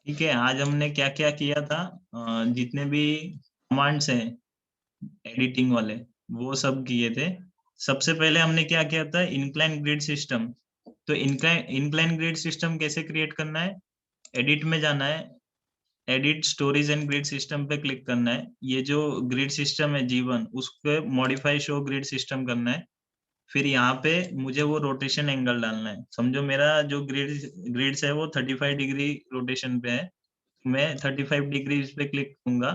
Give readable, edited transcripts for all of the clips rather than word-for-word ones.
ठीक है, आज हमने क्या-क्या किया था, जितने भी कमांड्स हैं एडिटिंग वाले, वो सब किए थे। सबसे पहले हमने क्या किया था, इंक्लाइन ग्रिड सिस्टम। तो इंक्लाइन ग्रिड सिस्टम कैसे क्रिएट करना है? एडिट में जाना है, edit stories and grid system पे क्लिक करना है। ये जो ग्रिड सिस्टम है G1, उसपे मॉडिफाई शो ग्रिड सिस्टम करना है। फिर यहाँ पे मुझे वो रोटेशन एंगल डालना है। समझो मेरा जो ग्रिड्स है वो 35 डिग्री रोटेशन पे है। मैं 35 डिग्री इस पे क्लिक करूँगा।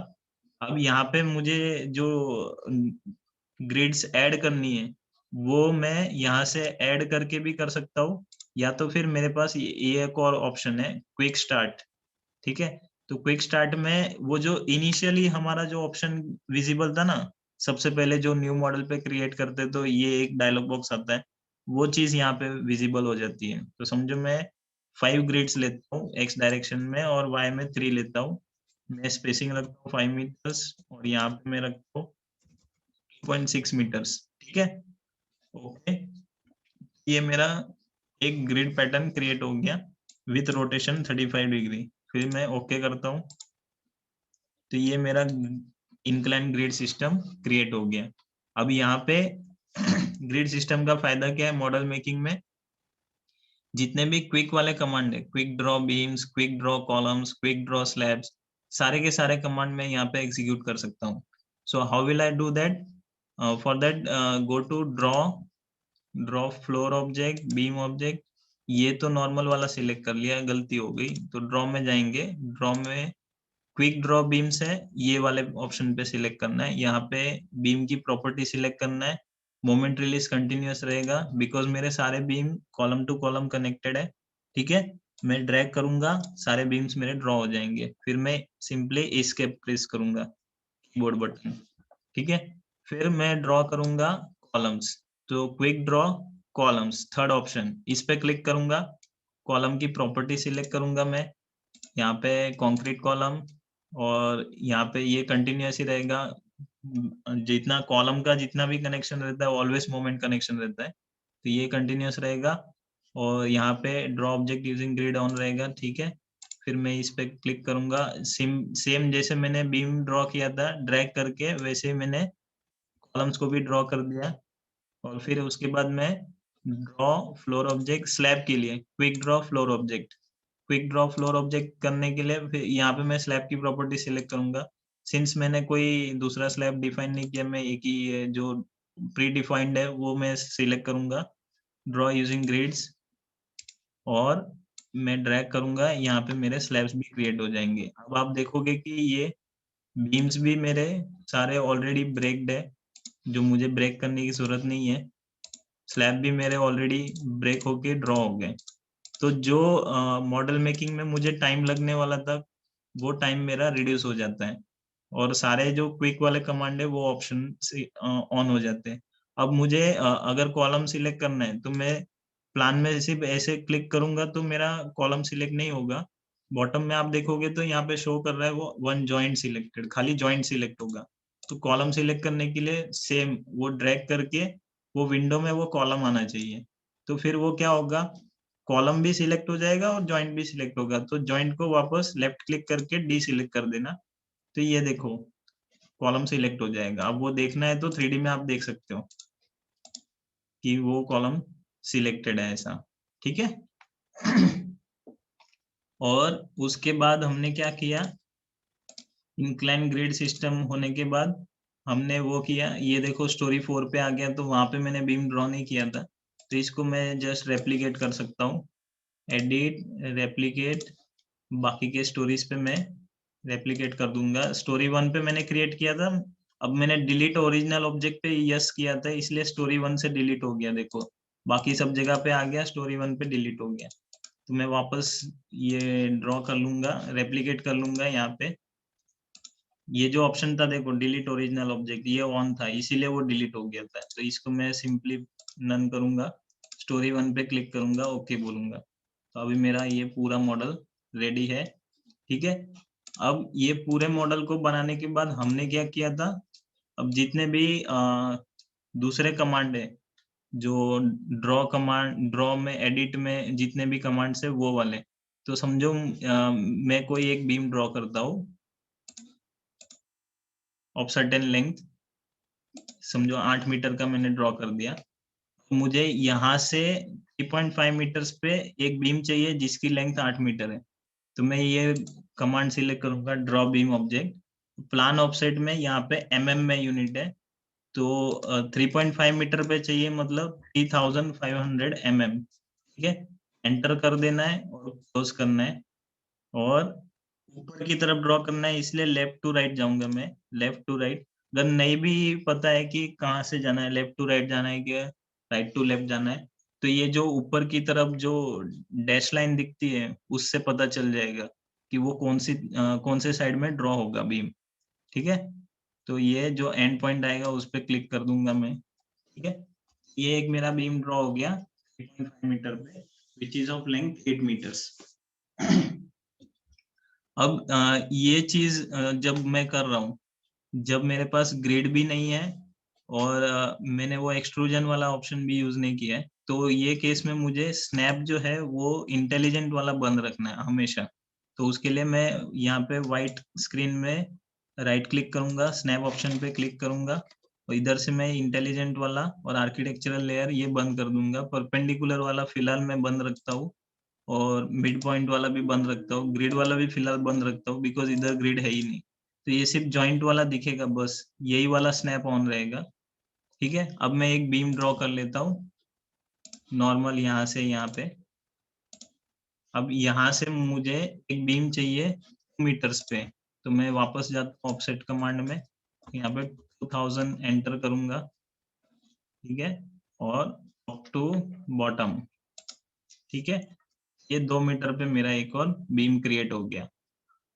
अब यहाँ पे मुझे जो ग्रिड्स ऐड करनी है, वो मैं यहाँ से ऐड करके भी कर सकता हूँ, या तो फिर मेरे पास ये एक और ऑप्शन है, क्विक स्टार्ट। ठीक है? तो क्विक स्टार्ट में वो जो इनिशियली हमारा जो ऑप्शन विज़िबल था ना, सबसे पहले जो न्यू मॉडल पे क्रिएट करते तो ये एक डायलॉग बॉक्स आता है, वो चीज़ यहाँ पे विज़िबल हो जाती है। तो समझो मैं 5 ग्रिड्स लेता हूँ एक्स डायरेक्शन में और वाई में 3 लेता हूँ। मैं स्पेसिंग रखता हूँ 5 मीटर्स और यहाँ पे मैं रखता हूँ 2.6 मीटर्स, ठीक है? ओके, ये मेरा एक ग्रिड पैटर्न क्रिएट हो गया विथ रोटेशन 35 डिग्री। फिर मैं ओके करता हूँ, तो ये मेरा इंक्लाइन ग्रिड सिस्टम क्रिएट हो गया। अब यहाँ पे ग्रिड सिस्टम का फायदा क्या है मॉडल मेकिंग में? जितने भी क्विक वाले कमांड है, quick draw beams, quick draw columns, quick draw slabs, सारे के सारे कमांड मैं यहाँ पे एग्जीक्यूट कर सकता हूँ। So how will I do that? For that go to draw, draw floor object, beam object. ये तो नॉर्मल वाला सिलेक्ट कर लिया, गलती हो गई। तो ड्रॉ में जाएंगे, ड्रॉ में क्विक ड्रॉ बीम्स है, ये वाले ऑप्शन पे सिलेक्ट करना है। यहाँ पे बीम की प्रॉपर्टी सिलेक्ट करना है। मोमेंट रिलीज कंटिन्यूअस रहेगा बिकॉज़ मेरे सारे beam column two column connected है। ठीक है? मैं ड्रैग करूँगा, सारे बीम्स मेरे ड्रॉ हो जाएँगे। फिर मैं सिंपली एस्केप प्रेस करूँगा, कीबोर्ड बटन। ठीक है? फिर मैं ड्रॉ करूँगा कॉलम्स। तो quick draw columns, third option, इस पे क्लिक करूँगा। कॉलम की प्रॉपर्टी सिलेक्ट करूँगा मैं। यहाँ पे कंक्रीट कॉलम और यहाँ पे ये कंटीन्यूअस ही रहेगा। जितना कॉलम का जितना भी कनेक्शन रहता है ऑलवेज मोमेंट कनेक्शन रहता है, तो ये कंटीन्यूअस रहेगा। और यहाँ पे draw object using grid on रहेगा, ठीक है। फिर मैं इस पे क्लिक करूंगा, सेम जैसे मैंने बीम ड्रॉ किया था ड्रैग करके, वैसे ही मैंने कॉलम्स को भी ड्रॉ कर दिया। और फिर उसके बाद मैं ड्रॉ फ्लोर ऑब्जेक्ट स्लैब के लिए quick draw floor object, quick draw floor object करने के लिए फिर यहाँ पे मैं स्लैब की प्रॉपर्टी सिलेक्ट करूंगा। सिंस मैंने कोई दूसरा स्लैब डिफाइन नहीं किया, मैं एक ही जो प्री डिफाइंड है वो मैं सिलेक्ट करूंगा, ड्रॉ यूजिंग ग्रिड्स, और मैं ड्रैग करूंगा, यहाँ पे मेरे स्लैब्स भी क्रिएट हो जाएंगे। अब आप देखोगे कि ये बीम्स भी मेरे सारे ऑलरेडी ब्रेक्ड है, जो मुझे ब्रेक करने की जरूरत नहीं है। स्लैब भी मेरे ऑलरेडी ब्रेक होके ड्रॉ हो गए। तो जो मॉडल मेकिंग में मुझे टाइम लगने वाला था, वो टाइम मेरा रिड्यूस हो जाता है और सारे जो क्विक वाले कमांड है वो ऑप्शन से ऑन हो जाते हैं। अब मुझे अगर कॉलम सिलेक्ट करना है तो मैं प्लान में सिर्फ ऐसे क्लिक करूंगा तो मेरा कॉलम सिलेक्ट नहीं होगा। बॉटम में आप देखोगे तो यहाँ पे शो कर रहा है वो वन जॉइंट सिलेक्टेड, खाली जॉइंट सिलेक्ट होगा। तो कॉलम सिलेक्ट करने के लिए सेम वो ड्रैग करके वो विंडो में वो कॉलम आना चाहिए। तो फिर वो क्या होगा, कॉलम भी सिलेक्ट हो जाएगा और जॉइंट भी सिलेक्ट होगा। तो जॉइंट को वापस लेफ्ट क्लिक करके डीसिलेक्ट कर देना। तो ये देखो कॉलम सिलेक्ट हो जाएगा। अब वो देखना है तो 3D में आप देख सकते हो कि वो कॉलम सिलेक्टेड है ऐसा, ठीक है? और उसके बाद हमने क्या किया, इंक्लाइन ग्रिड सिस्टम होने के बाद हमने वो किया, ये देखो स्टोरी 4 पे आ गया, तो वहां पे मैंने बीम ड्रॉ नहीं किया था, तो इसको मैं जस्ट रेप्लिकेट कर सकता हूँ। एडिट, रेप्लिकेट, बाकी के स्टोरीज पे मैं रेप्लिकेट कर दूंगा। स्टोरी 1 पे मैंने क्रिएट किया था, अब मैंने डिलीट ओरिजिनल ऑब्जेक्ट पे यस किया था, इसलिए स्टोरी 1 से डिलीट हो गया। देखो बाकी सब जगह पे आ गया, स्टोरी 1 पे डिलीट हो गया। तो मैं वापस ये ड्रॉ कर लूंगा, रेप्लिकेट कर लूंगा। यहाँ पे ये जो ऑप्शन था देखो डिलीट ओरिजिनल ऑब्जेक्ट, ये ऑन था इसीलिए वो डिलीट हो गया था। तो इसको मैं सिंपली नन करूंगा, स्टोरी 1 पे क्लिक करूंगा, ओके बोलूंगा। तो अभी मेरा ये पूरा मॉडल रेडी है, ठीक है। अब ये पूरे मॉडल को बनाने के बाद हमने क्या किया था, अब जितने भी दूसरे कमांड है, जो ड्रॉ कमांड, ड्रॉ में एडिट में जितने भी कमांड्स है वो वाले, तो समझो मैं कोई एक बीम ड्रॉ करता हूँ ऑफ सर्टेन लेंथ, समझो 8 मीटर का मैंने ड्रॉ कर दिया। मुझे यहाँ से 3.5 मीटर्स पे एक बीम चाहिए जिसकी लेंथ 8 मीटर है। तो मैं ये कमांड सिलेक्ट करूंगा, draw beam object. Plan offset में यहाँ पे mm में यूनिट है, तो 3.5 मीटर पे चाहिए, मतलब 3500 mm। ठीक है, एंटर कर देना है और क्लोज करना है, और ऊपर की तरफ ड्रॉ करना है, इसलिए लेफ्ट टू राइट जाऊंगा मैं, लेफ्ट टू राइट। अगर नहीं भी पता है कि कहाँ से जाना है, लेफ्ट टू राइट जाना है कि राइट टू लेफ्ट जाना है, तो ये जो ऊपर की तरफ जो डैश लाइन दिखती है उससे पता चल जाएगा कि वो कौन से साइड में ड्रॉ होगा बीम। ठीक है, तो ये जो एंड पॉइंट आएगा उस पर क्लिक कर दूंगा मैं। ठीक है, ये एक मेरा बीम ड्रॉ हो गया 3.5 मीटर पे, which is of length 8 metres. अब ये चीज जब मैं कर रहा हूँ, जब मेरे पास ग्रिड भी नहीं है और मैंने वो एक्सट्रूजन वाला ऑप्शन भी यूज नहीं किया है, तो ये केस में मुझे स्नैप जो है वो इंटेलिजेंट वाला बंद रखना है हमेशा। तो उसके लिए मैं यहाँ पे व्हाइट स्क्रीन में राइट क्लिक करूंगा, स्नैप ऑप्शन पे क्लिक करूंगा, और इधर से मैं इंटेलिजेंट वाला और आर्किटेक्चरल लेयर ये बंद कर दूंगा। परपेंडिकुलर वाला फिलहाल मैं बंद रखता हूँ, और मिड पॉइंट वाला भी बंद रखता हूँ, ग्रिड वाला भी फिलहाल बंद रखता हूँ, बिकॉज इधर ग्रिड है ही नहीं। तो ये सिर्फ जॉइंट वाला दिखेगा, बस यही वाला स्नैप ऑन रहेगा। ठीक है, अब मैं एक बीम ड्रॉ कर लेता हूँ नॉर्मल यहाँ से यहाँ पे। अब यहाँ से मुझे एक बीम चाहिए 2 मीटर्स पे, तो मैं वापस जाता हूँ ऑफसेट कमांड में, यहाँ पे 2000 एंटर करूंगा। ठीक है, और टॉप टू बॉटम। ठीक है, ये 2 मीटर पे मेरा एक और बीम क्रिएट हो गया।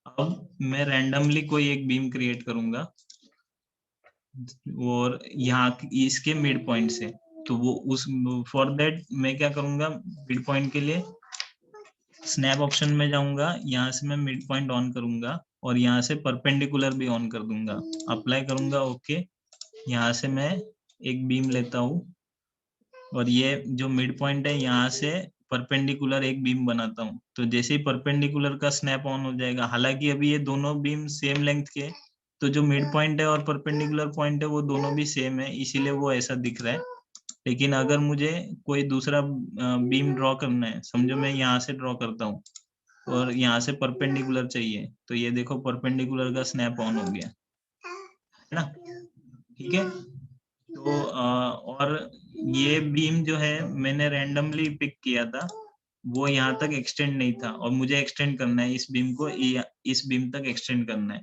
अब मैं रैंडमली कोई एक बीम क्रिएट करूंगा, और यहाँ इसके मिड पॉइंट से, तो वो उस फॉर दैट मैं क्या करूंगा, मिड पॉइंट के लिए स्नैप ऑप्शन में जाऊंगा, यहाँ से मैं मिड पॉइंट ऑन करूंगा, और यहाँ से परपेंडिकुलर भी ऑन कर दूंगा, अप्लाई करूंगा, ओके। यहाँ से मैं एक बीम लेता हूँ, और ये जो मिड पॉइंट है यहाँ से परपेंडिकुलर एक बीम बनाता हूँ। तो जैसे ही परपेंडिकुलर का स्नैप ऑन हो जाएगा, हालांकि अभी ये दोनों बीम सेम लेंथ के, तो जो मिड पॉइंट है और परपेंडिकुलर पॉइंट है वो दोनों भी सेम है, इसीलिए वो ऐसा दिख रहा है। लेकिन अगर मुझे कोई दूसरा बीम ड्रॉ करना है, समझो मैं यहाँ से ड्रॉ करता हूँ और यहाँ से परपेंडिकुलर चाहिए, तो ये देखो परपेंडिकुलर का स्नैप ऑन हो गया है ना। ठीक है, तो और ये बीम जो है मैंने रैंडमली पिक किया था, वो यहाँ तक एक्सटेंड नहीं था, और मुझे एक्सटेंड करना है इस बीम को, इस बीम तक एक्सटेंड करना है।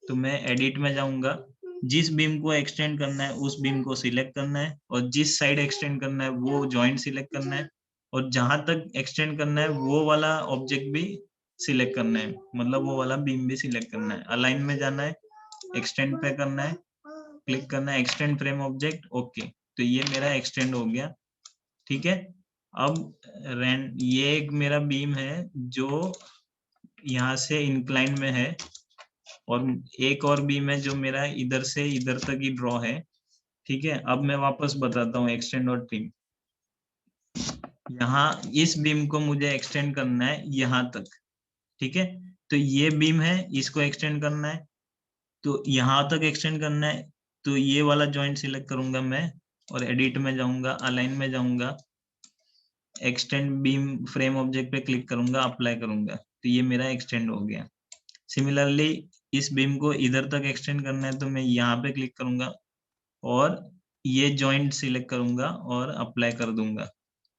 तो मैं एडिट में जाऊंगा, जिस बीम को एक्सटेंड करना है उस बीम को सिलेक्ट करना है, और जिस साइड एक्सटेंड करना है वो जॉइंट सिलेक्ट करना है, और जहां तक एक्सटेंड करना है वो वाला ऑब्जेक्ट भी सिलेक्ट करना है, मतलब वो वाला बीम भी सिलेक्ट करना है। अलाइन में जाना है, एक्सटेंड पे करना है, क्लिक करना है, एक्सटेंड फ्रेम ऑब्जेक्ट, ओके। तो ये मेरा एक्सटेंड हो गया। ठीक है, अब ये एक मेरा बीम है जो यहाँ से इंक्लाइन में है, और एक और बीम है जो मेरा इधर से इधर तक ही ड्रॉ है। ठीक है, अब मैं वापस बताता हूँ एक्सटेंड और ट्रिम। यहाँ इस बीम को मुझे एक्सटेंड करना है यहाँ तक। ठीक है, तो ये बीम है, इसको एक्सटेंड करना है, तो यहाँ तक एक्सटेंड करना है, तो ये वाला जॉइंट सिलेक्ट करूंगा मैं, और एडिट में जाऊंगा, अलाइन में जाऊंगा, एक्सटेंड बीम फ्रेम ऑब्जेक्ट पे क्लिक करूंगा, अप्लाई करूंगा, तो ये मेरा एक्सटेंड हो गया। सिमिलरली इस बीम को इधर तक एक्सटेंड करना है, तो मैं यहाँ पे क्लिक करूंगा और ये जॉइंट सिलेक्ट करूंगा और अप्लाई कर दूंगा,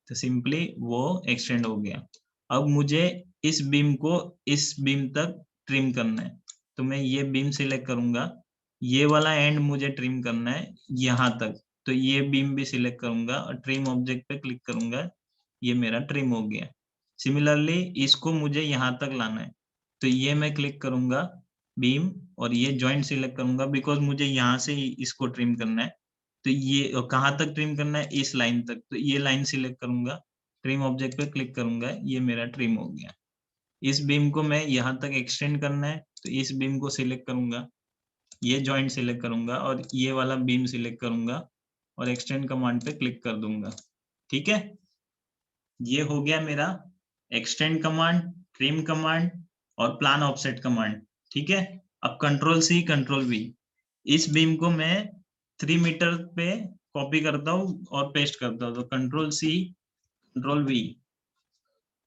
तो सिंपली वो एक्सटेंड हो गया। अब मुझे इस बीम को इस बीम तक ट्रिम करना है, तो मैं ये बीम सिलेक्ट करूंगा, ये वाला एंड मुझे ट्रिम करना है यहाँ तक, तो ये बीम भी सिलेक्ट करूंगा और ट्रिम ऑब्जेक्ट पे क्लिक करूंगा, ये मेरा ट्रिम हो गया। सिमिलरली इसको मुझे यहाँ तक लाना है, तो ये मैं क्लिक करूंगा बीम, और ये जॉइंट सिलेक्ट करूंगा, बिकॉज मुझे यहाँ से इसको ट्रिम करना है। तो ये कहाँ तक ट्रिम करना है, इस लाइन तक, तो ये लाइन सिलेक्ट करूंगा, ट्रिम ऑब्जेक्ट पे क्लिक करूंगा, ये मेरा ट्रिम हो गया। इस बीम को मैं यहाँ तक एक्सटेंड करना है, तो इस बीम को सिलेक्ट करूंगा, ये जॉइंट सिलेक्ट करूंगा, और ये वाला बीम सिलेक्ट करूंगा, और एक्सटेंड कमांड पे क्लिक कर दूंगा। ठीक है, ये हो गया मेरा एक्सटेंड कमांड, ट्रिम कमांड और प्लान ऑफसेट कमांड, ठीक है। अब कंट्रोल सी कंट्रोल वी, इस बीम को मैं 3 मीटर पे कॉपी करता हूँ और पेस्ट करता हूँ, तो कंट्रोल सी कंट्रोल वी,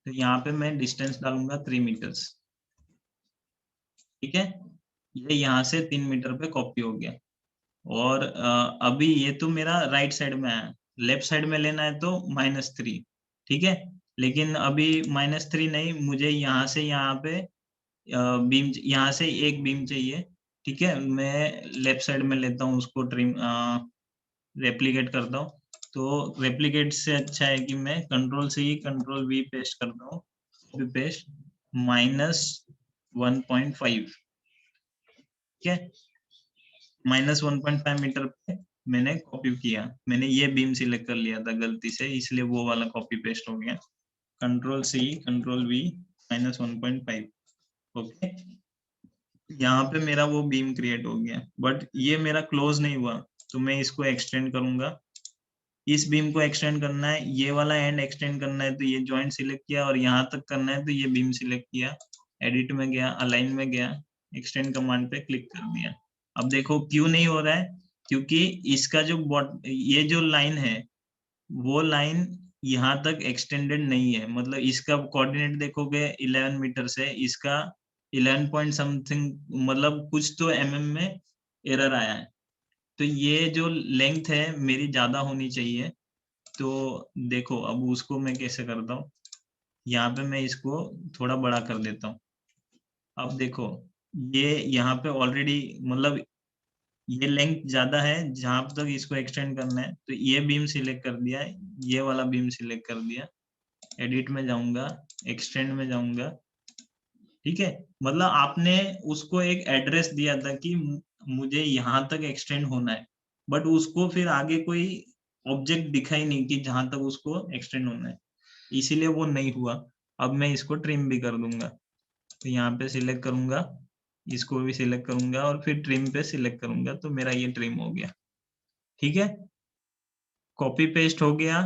तो यहाँ पे मैं डिस्टेंस डालूंगा 3 मीटर्स, ठीक है। ये यहाँ से 3 मीटर पे कॉपी हो गया। और अभी ये तो मेरा राइट साइड में है, लेफ्ट साइड में लेना है तो -3, ठीक है। लेकिन अभी -3 नहीं, मुझे यहाँ से यहाँ पे बीम, यहाँ से एक बीम चाहिए, ठीक है। मैं लेफ्ट साइड में लेता हूँ उसको, ट्रिम रेप्लिकेट करता हूँ। तो रेप्लिकेट से अच्छा है कि मैं कंट्रोल से ही कंट्रोल वी पेस्ट करता हूँ, कॉपी पेस्ट -1.5, ठीक है। -1.5 मीटर पे मैंने कॉपी किया, मैंने ये बीम सिलेक्ट कर लिया था गलती से, इसलिए वो वाला कॉपी पेस्ट हो गया। Control C control V -1.5, okay. यहाँ पे मेरा वो बीम क्रिएट हो गया, बट ये मेरा क्लोज नहीं हुआ, तो मैं इसको एक्सटेंड करूंगा। इस बीम को एक्सटेंड करना है, ये वाला एंड एक्सटेंड करना है, तो ये जॉइंट सिलेक्ट किया, और यहाँ तक करना है तो ये बीम सिलेक्ट किया, एडिट में गया, अलाइन में गया, एक्सटेंड कमांड पे क्लिक कर दिया। अब देखो क्यों नहीं हो रहा है, क्योंकि इसका जो ये जो लाइन है, वो लाइन यहाँ तक एक्सटेंडेड नहीं है। मतलब इसका कोऑर्डिनेट देखोगे 11 मीटर से, इसका 11 पॉइंट समथिंग, मतलब कुछ तो में एरर आया है। तो ये जो लेंथ है मेरी ज्यादा होनी चाहिए। तो देखो अब उसको मैं कैसे करता हूँ, यहाँ पे मैं इसको थोड़ा बड़ा कर देता हूँ। अब देखो ये यहाँ पे ऑलरेडी, मतलब ये लेंथ ज्यादा है, जहां तक इसको एक्सटेंड करना है, तो ये बीम सिलेक्ट कर दिया, ये वाला बीम सिलेक्ट कर दिया, एडिट में जाऊंगा, एक्सटेंड में जाऊंगा, ठीक है। मतलब आपने उसको एक एड्रेस दिया था कि मुझे यहाँ तक एक्सटेंड होना है, बट उसको फिर आगे कोई ऑब्जेक्ट दिखा ही नहीं कि जहां तक उसको एक्सटेंड होना है, इसीलिए वो नहीं हुआ। अब मैं इसको ट्रिम भी कर दूंगा, तो यहाँ पे सिलेक्ट करूंगा, इसको भी सिलेक्ट करूंगा और फिर ट्रिम पे सिलेक्ट करूंगा, तो मेरा ये ट्रिम हो गया, ठीक है। कॉपी पेस्ट हो गया,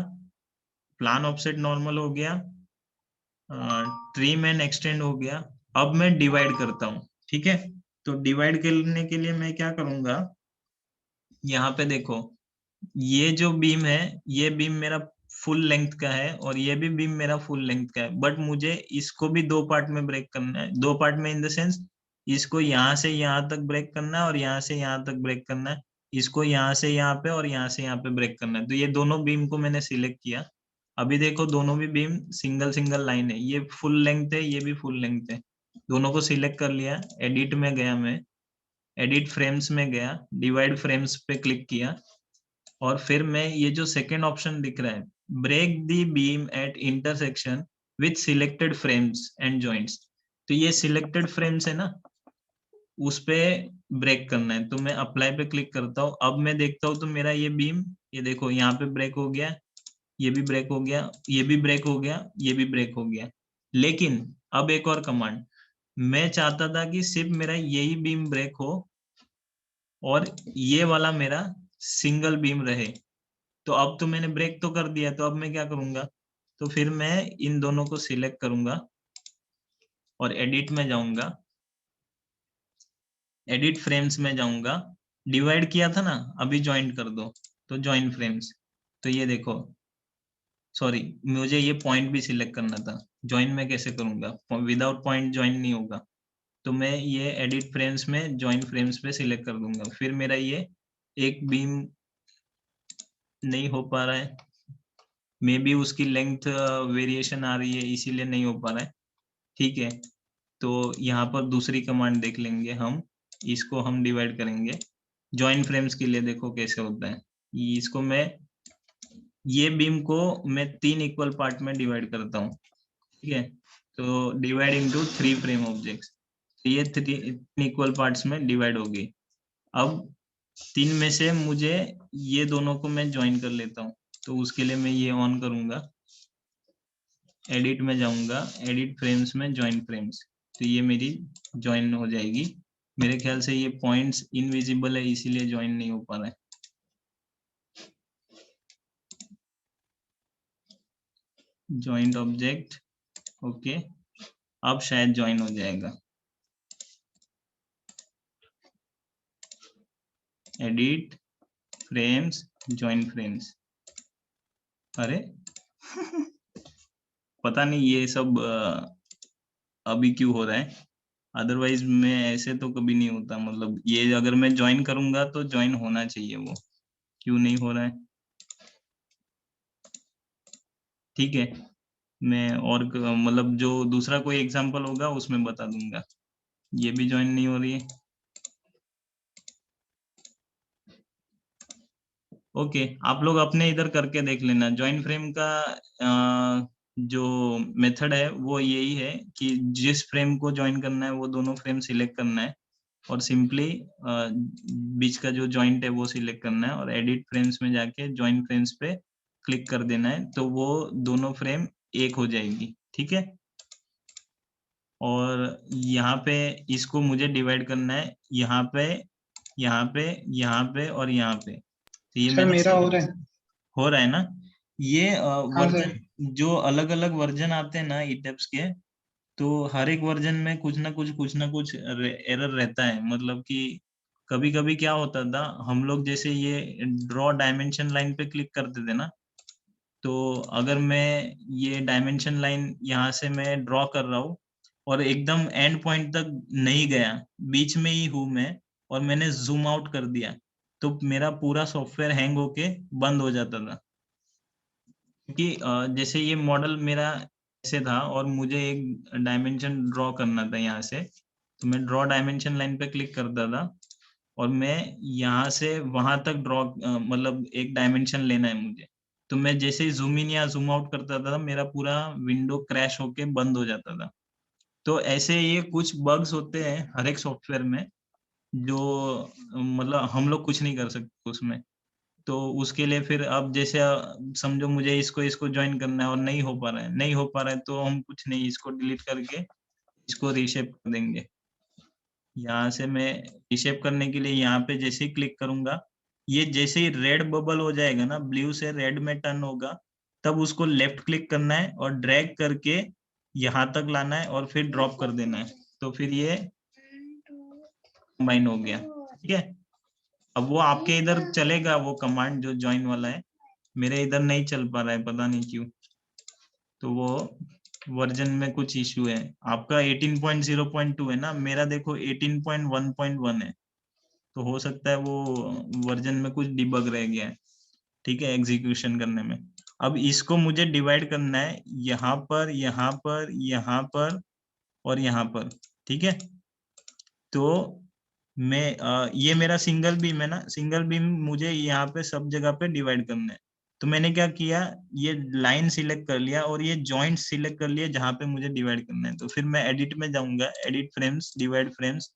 प्लान ऑफसेट नॉर्मल हो गया, ट्रिम एंड एक्सटेंड हो गया। अब मैं डिवाइड करता हूँ, ठीक है। तो डिवाइड करने के लिए मैं क्या करूंगा, यहाँ पे देखो ये जो बीम है, ये बीम मेरा फुल लेंथ का है, और ये भी बीम मेरा फुल लेंथ का है, बट मुझे इसको भी दो पार्ट में ब्रेक करना है। दो पार्ट में इन द सेंस, इसको यहाँ से यहाँ तक ब्रेक करना है और यहाँ से यहाँ तक ब्रेक करना है, इसको यहाँ से यहाँ पे और यहाँ से यहाँ पे ब्रेक करना है। तो ये दोनों बीम को मैंने सिलेक्ट किया। अभी देखो दोनों भी बीम सिंगल सिंगल लाइन है, ये फुल लेंथ है, ये भी फुल लेंथ है। दोनों को सिलेक्ट कर लिया, एडिट में गया मैं, एडिट फ्रेम्स में गया, डिवाइड फ्रेम्स पे क्लिक किया, और फिर मैं ये जो सेकेंड ऑप्शन दिख रहा है, break the beam at intersection with selected frames and joints, तो ये सिलेक्टेड फ्रेम्स है ना, उस पे ब्रेक करना है। तो मैं अप्लाई पे क्लिक करता हूँ, अब मैं देखता हूँ तो मेरा ये बीम, ये देखो यहाँ पे ब्रेक हो गया, ये भी ब्रेक हो गया, ये भी ब्रेक हो गया, ये भी ब्रेक हो गया। लेकिन अब एक और कमांड, मैं चाहता था कि सिर्फ मेरा यही बीम ब्रेक हो और ये वाला मेरा सिंगल बीम रहे। तो अब तो मैंने ब्रेक तो कर दिया, तो अब मैं क्या करूंगा, तो फिर मैं इन दोनों को सिलेक्ट करूंगा और एडिट में जाऊंगा, एडिट फ्रेम्स में जाऊंगा, डिवाइड किया था ना, अभी ज्वाइंट कर दो, तो ज्वाइन फ्रेम्स। तो ये देखो, सॉरी, मुझे ये पॉइंट भी सिलेक्ट करना था, ज्वाइन में कैसे करूंगा, विदाउट पॉइंट ज्वाइन नहीं होगा। तो मैं ये एडिट फ्रेम्स में ज्वाइन फ्रेम्स पे सिलेक्ट कर दूंगा, फिर मेरा ये एक बीम नहीं हो पा रहा है, मे बी उसकी लेंथ वेरिएशन आ रही है इसीलिए नहीं हो पा रहा है, ठीक है। तो यहाँ पर दूसरी कमांड देख लेंगे हम, इसको हम डिवाइड करेंगे जॉइन फ्रेम्स के लिए, देखो कैसे होता है। इसको मैं, ये बीम को मैं 3 इक्वल पार्ट में डिवाइड करता हूँ, ठीक है। तो डिवाइड इनटू 3 फ्रेम ऑब्जेक्ट्स, तो ये 3 इक्वल पार्ट्स में डिवाइड हो गई। अब 3 में से मुझे ये दोनों को मैं ज्वाइन कर लेता हूँ, तो उसके लिए मैं ये ऑन करूंगा, एडिट में जाऊंगा, एडिट फ्रेम्स में ज्वाइन फ्रेम्स, तो ये मेरी ज्वाइन हो जाएगी। मेरे ख्याल से ये पॉइंट्स इनविजिबल है, इसीलिए ज्वाइन नहीं हो पा रहा है। ज्वाइंट ऑब्जेक्ट, ओके, अब शायद ज्वाइन हो जाएगा। Edit frames, join frames. अरे पता नहीं ये सब अभी क्यों हो रहा है, अदरवाइज मैं ऐसे तो कभी नहीं होता। मतलब ये अगर मैं ज्वाइन करूंगा तो ज्वाइन होना चाहिए, वो क्यों नहीं हो रहा है। ठीक है, मैं और मतलब जो दूसरा कोई एग्जांपल होगा उसमें बता दूंगा। ये भी ज्वाइन नहीं हो रही है। ओके, आप लोग अपने इधर करके देख लेना। ज्वाइन फ्रेम का जो मेथड है वो यही है कि जिस फ्रेम को ज्वाइन करना है वो दोनों फ्रेम सिलेक्ट करना है और सिंपली बीच का जो जॉइंट है वो सिलेक्ट करना है और एडिट फ्रेम्स में जाके ज्वाइन फ्रेम्स पे क्लिक कर देना है, तो वो दोनों फ्रेम एक हो जाएगी। ठीक है, और यहाँ पे इसको मुझे डिवाइड करना है, यहाँ पे, यहाँ पे, यहाँ पे और यहाँ पे। तो ये सर मैंने मेरा हो रहा है। हो रहा है ना। ये हाँ सर। वर्जन, जो अलग अलग वर्जन आते हैं ना ईटेप्स के, तो हर एक वर्जन में कुछ ना कुछ एरर रहता है। मतलब कि कभी कभी क्या होता था, हम लोग जैसे ये ड्रॉ डायमेंशन लाइन पे क्लिक करते थे ना, तो अगर मैं ये डायमेंशन लाइन यहाँ से मैं ड्रॉ कर रहा हूँ और एकदम एंड पॉइंट तक नहीं गया, बीच में ही हूँ मैं, और मैंने जूम आउट कर दिया, तो मेरा पूरा सॉफ्टवेयर हैंग होके बंद हो जाता था। क्योंकि जैसे ये मॉडल मेरा ऐसे था और मुझे एक डायमेंशन ड्रॉ करना था यहाँ से, तो मैं ड्रॉ डायमेंशन लाइन पे क्लिक करता था और मैं यहाँ से वहां तक ड्रॉ मतलब एक डायमेंशन लेना है मुझे, तो मैं जैसे ही जूम इन या जूम आउट करता था मेरा पूरा विंडो क्रैश होके बंद हो जाता था। तो ऐसे ये कुछ बग्स होते हैं हर एक सॉफ्टवेयर में, जो मतलब हम लोग कुछ नहीं कर सकते उसमें। तो उसके लिए फिर अब जैसे समझो मुझे इसको इसको ज्वाइन करना है और नहीं हो पा रहा है, नहीं हो पा रहा है, तो हम कुछ नहीं, इसको डिलीट करके इसको रीशेप कर देंगे। यहाँ से मैं रीशेप करने के लिए यहाँ पे जैसे ही क्लिक करूंगा, ये जैसे ही रेड बबल हो जाएगा ना, ब्लू से रेड में टर्न होगा, तब उसको लेफ्ट क्लिक करना है और ड्रैग करके यहाँ तक लाना है और फिर ड्रॉप कर देना है, तो फिर ये कंबाइन हो गया। ठीक है, अब वो आपके इधर चलेगा वो कमांड जो ज्वाइन वाला है, मेरे इधर नहीं चल पा रहा है, पता नहीं क्यों। तो वो वर्जन में कुछ इशू है। आपका 18.0.2 है ना, मेरा देखो 18.1.1 है, तो हो सकता है वो वर्जन में कुछ डिबग रह गया है। ठीक है, एग्जीक्यूशन करने में। अब इसको मुझे डिवाइड करना है, यहाँ पर, यहाँ पर, यहाँ पर और यहाँ पर। ठीक है, तो मैं ये मेरा सिंगल बीम है ना, सिंगल बीम मुझे यहाँ पे सब जगह पे डिवाइड करना है। तो मैंने क्या किया, ये लाइन सिलेक्ट कर लिया और ये जॉइंट सिलेक्ट कर लिया जहाँ पे मुझे डिवाइड करना है। तो फिर मैं एडिट में जाऊंगा, एडिट फ्रेम्स, डिवाइड फ्रेम्स,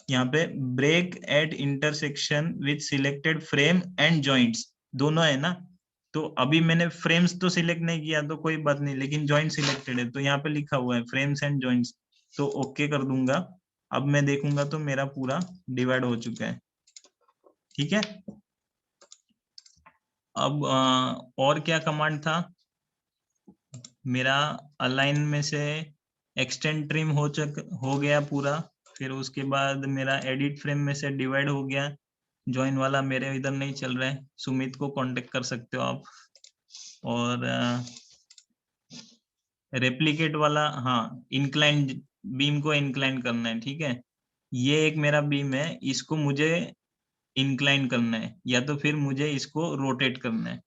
यहाँ पे break at intersection with selected frame and joints, दोनों है ना। तो अभी मैंने फ्रेम्स तो सिलेक्ट नहीं किया तो कोई बात नहीं, लेकिन जॉइंट सिलेक्टेड है, तो यहाँ पे लिखा हुआ है फ्रेम्स एंड जॉइंट्स, तो ओके कर दूंगा। अब मैं देखूंगा तो मेरा पूरा डिवाइड हो चुका है। ठीक है, अब और क्या कमांड था मेरा, अलाइन में से एक्सटेंड ट्रिम हो गया पूरा। फिर उसके बाद मेरा एडिट फ्रेम में से डिवाइड हो गया। ज्वाइन वाला मेरे इधर नहीं चल रहा है, सुमित को कांटेक्ट कर सकते हो आप। और रेप्लिकेट वाला, हाँ, इंक्लाइन बीम को इंक्लाइन करना है। ठीक है, ये एक मेरा बीम है, इसको मुझे इंक्लाइन करना है या तो फिर मुझे इसको रोटेट करना है।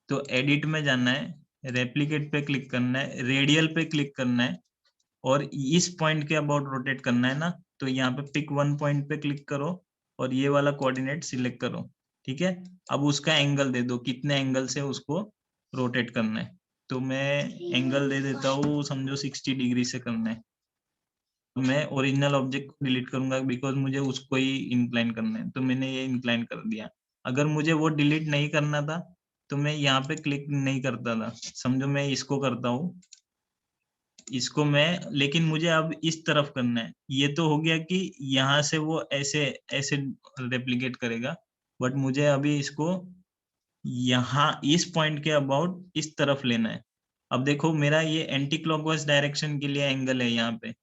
तो एडिट में जाना है, रेप्लिकेट पे क्लिक करना है, रेडियल पे क्लिक करना है और इस पॉइंट के अबाउट रोटेट करना है ना, तो यहाँ पे पिक वन पॉइंट पे क्लिक करो और ये वाला कोऑर्डिनेट सिलेक्ट करो। ठीक है, अब उसका एंगल दे दो, कितने एंगल से उसको रोटेट करना है। तो मैं एंगल दे देता हूँ, समझो 60 डिग्री से करना है। मैं ओरिजिनल ऑब्जेक्ट को डिलीट करूंगा बिकॉज मुझे उसको ही इंक्लाइन करना है, तो मैंने ये इंक्लाइन कर दिया। अगर मुझे वो डिलीट नहीं करना था तो मैं यहाँ पे क्लिक नहीं करता था। समझो मैं इसको करता हूँ, इसको मैं, लेकिन मुझे अब इस तरफ करना है। ये तो हो गया कि यहाँ से वो ऐसे ऐसे रेप्लिकेट करेगा, बट मुझे अभी इसको यहाँ इस पॉइंट के अबाउट इस तरफ लेना है। अब देखो मेरा ये एंटी क्लॉकवाइज डायरेक्शन के लिए एंगल है यहाँ पे,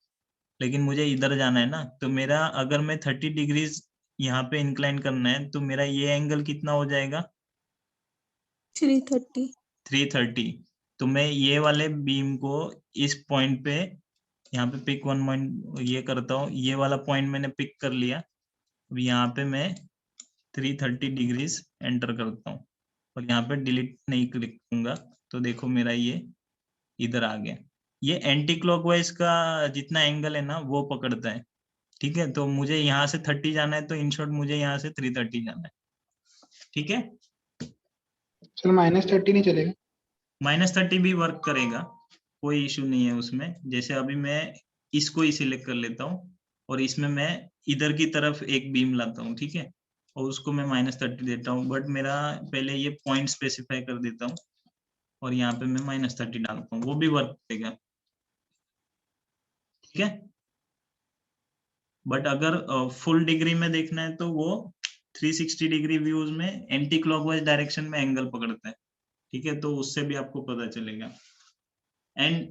लेकिन मुझे इधर जाना है ना, तो मेरा अगर मैं 30 डिग्रीज यहाँ पे इंक्लाइन करना है तो मेरा ये एंगल कितना हो जाएगा? 330। 330। तो मैं ये वाले बीम को इस पॉइंट पे यहाँ पे पिक वन पॉइंट ये करता हूँ, ये वाला पॉइंट मैंने पिक कर लिया। अब यहाँ पे मैं 330 डिग्रीज एंटर करता हूँ और यहाँ पे डिलीट नहीं क्लिक करूंगा, तो देखो मेरा ये इधर आ गया। ये एंटी क्लॉकवाइज का जितना एंगल है ना वो पकड़ता है, ठीक है। तो मुझे यहाँ से 30 जाना है, तो इन शॉर्ट मुझे यहाँ से 330 जाना है, ठीक है। सर -30 नहीं चलेगा? -30 भी वर्क करेगा, कोई इशू नहीं है उसमें। जैसे अभी मैं इसको ही सिलेक्ट कर लेता हूँ और इसमें मैं इधर की तरफ एक बीम लाता हूँ, ठीक है, और उसको मैं -30 देता हूँ। बट मेरा पहले ये पॉइंट स्पेसिफाई कर देता हूँ और यहाँ पे मैं -30 डालता हूँ, वो भी वर्क करेगा, ठीक है। बट अगर फुल डिग्री में देखना है तो वो 360 डिग्री व्यूज में एंटी क्लॉकवाइज डायरेक्शन में एंगल पकड़ता है, ठीक है। तो उससे भी आपको पता चलेगा। एंड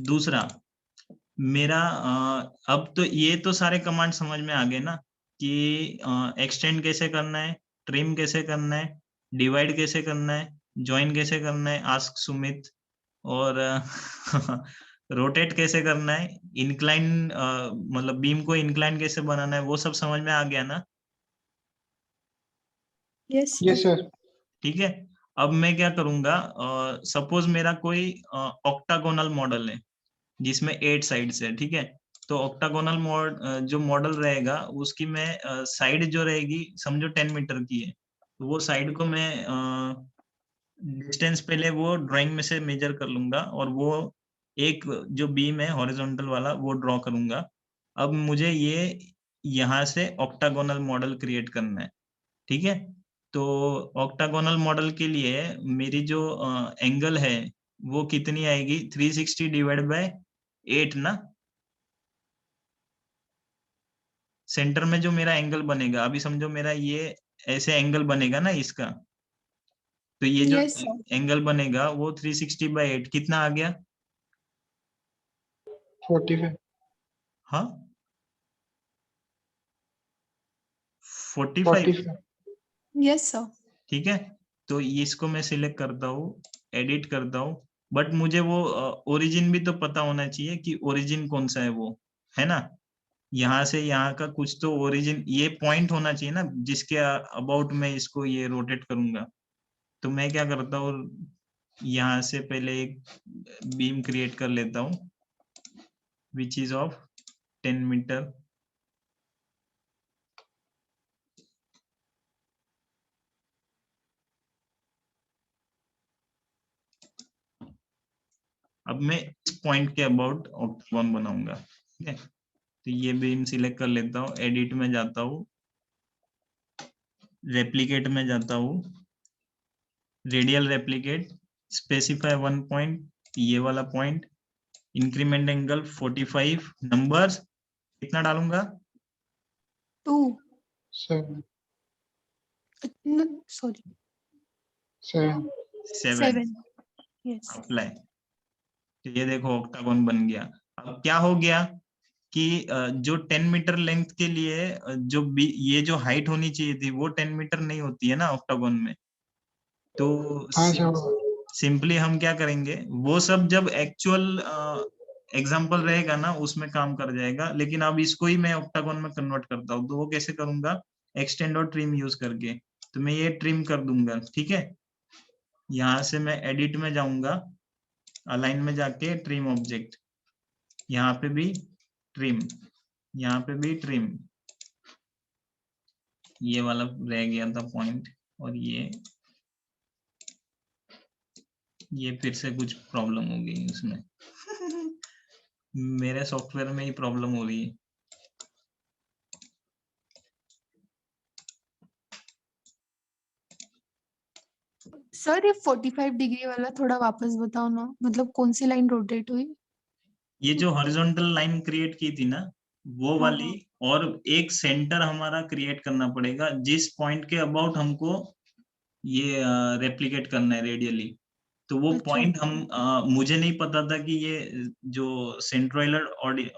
दूसरा मेरा अब तो ये तो सारे कमांड समझ में आ गए ना, कि एक्सटेंड कैसे करना है, ट्रिम कैसे करना है, डिवाइड कैसे करना है, ज्वाइन कैसे करना है, आस्क सुमित, और रोटेट कैसे करना है, इंक्लाइन मतलब बीम को इंक्लाइन कैसे बनाना है, वो सब समझ में आ गया ना? Yes yes sir. ठीक है। अब मैं क्या करूंगा, सपोज मेरा कोई ऑक्टागोनल मॉडल है जिसमें 8 साइड्स है, ठीक है। तो ऑक्टागोनल जो मॉडल रहेगा उसकी मैं साइड जो रहेगी समझो 10 मीटर की है, तो वो साइड को मैं डिस्टेंस पहले वो ड्राइंग में से मेजर कर लूंगा और वो एक जो बीम है हॉरिजॉन्टल वाला वो ड्रॉ करूंगा। अब मुझे ये यहाँ से ऑक्टागोनल मॉडल क्रिएट करना है, ठीक है। तो ऑक्टागोनल मॉडल के लिए मेरी जो एंगल है वो कितनी आएगी, 360 डिवाइड बाय 8 ना। सेंटर में जो मेरा एंगल बनेगा, अभी समझो मेरा ये ऐसे एंगल बनेगा ना इसका, तो ये जो यस सर। एंगल बनेगा वो 360 बाय 8 कितना आ गया? 45। हाँ 45। 45। Yes sir. ठीक है। तो इसको मैं सिलेक्ट करता हूँ, एडिट करता हूँ, बट मुझे वो ओरिजिन भी तो पता होना चाहिए कि ओरिजिन कौन सा है वो, है ना। यहाँ से यहाँ का कुछ तो ओरिजिन, ये पॉइंट होना चाहिए ना जिसके अबाउट मैं इसको ये रोटेट करूंगा। तो मैं क्या करता हूँ, यहाँ से पहले एक बीम क्रिएट कर लेता हूँ विच इज ऑफ 10 मीटर। अब मैं इस पॉइंट के अबाउट ऑक्टागन बनाऊंगा, ठीक है। तो ये बीम सिलेक्ट कर लेता हूँ, एडिट में जाता हूँ, रेप्लिकेट में जाता हूँ, रेडियल रेप्लिकेट, स्पेसिफाई 1 पॉइंट, ये वाला पॉइंट, इंक्रीमेंट एंगल 45, नंबर्स कितना डालूंगा? 2। 7। सॉरी 7। 7। 7। यस। अप्लाई। तो ये देखो ऑक्टागन बन गया। अब क्या हो गया कि जो 10 मीटर लेंथ के लिए ये जो हाइट होनी चाहिए थी वो 10 मीटर नहीं होती है ना ऑक्टागन में। तो हाँ सर। सिंपली हम क्या करेंगे, वो सब जब एक्चुअल एग्जांपल रहेगा ना उसमें काम कर जाएगा, लेकिन अब इसको ही मैं ऑक्टागन में कन्वर्ट करता हूँ। तो वो कैसे करूंगा, एक्सटेंड और ट्रिम यूज करके। तो मैं ये ट्रिम कर दूंगा, ठीक है। यहाँ से मैं एडिट में जाऊंगा, अलाइन में जाके ट्रिम ऑब्जेक्ट, यहाँ पे भी ट्रिम, यहाँ पे भी ट्रिम, ये वाला रह गया था पॉइंट, और ये फिर से कुछ प्रॉब्लम हो गई उसमें। मेरे सॉफ्टवेयर में ही प्रॉब्लम हो रही है। सर ये 45 डिग्री वाला थोड़ा वापस बताओ ना, मतलब कौन सी लाइन रोटेट हुई? ये जो हॉरिजॉन्टल लाइन क्रिएट की थी ना वो हाँ वाली, हाँ। और एक सेंटर हमारा क्रिएट करना पड़ेगा जिस पॉइंट के अबाउट हमको ये रेप्लिकेट करना है रेडियली। तो वो अच्छा। पॉइंट हम मुझे नहीं पता था कि ये जो सेंट्रोइलर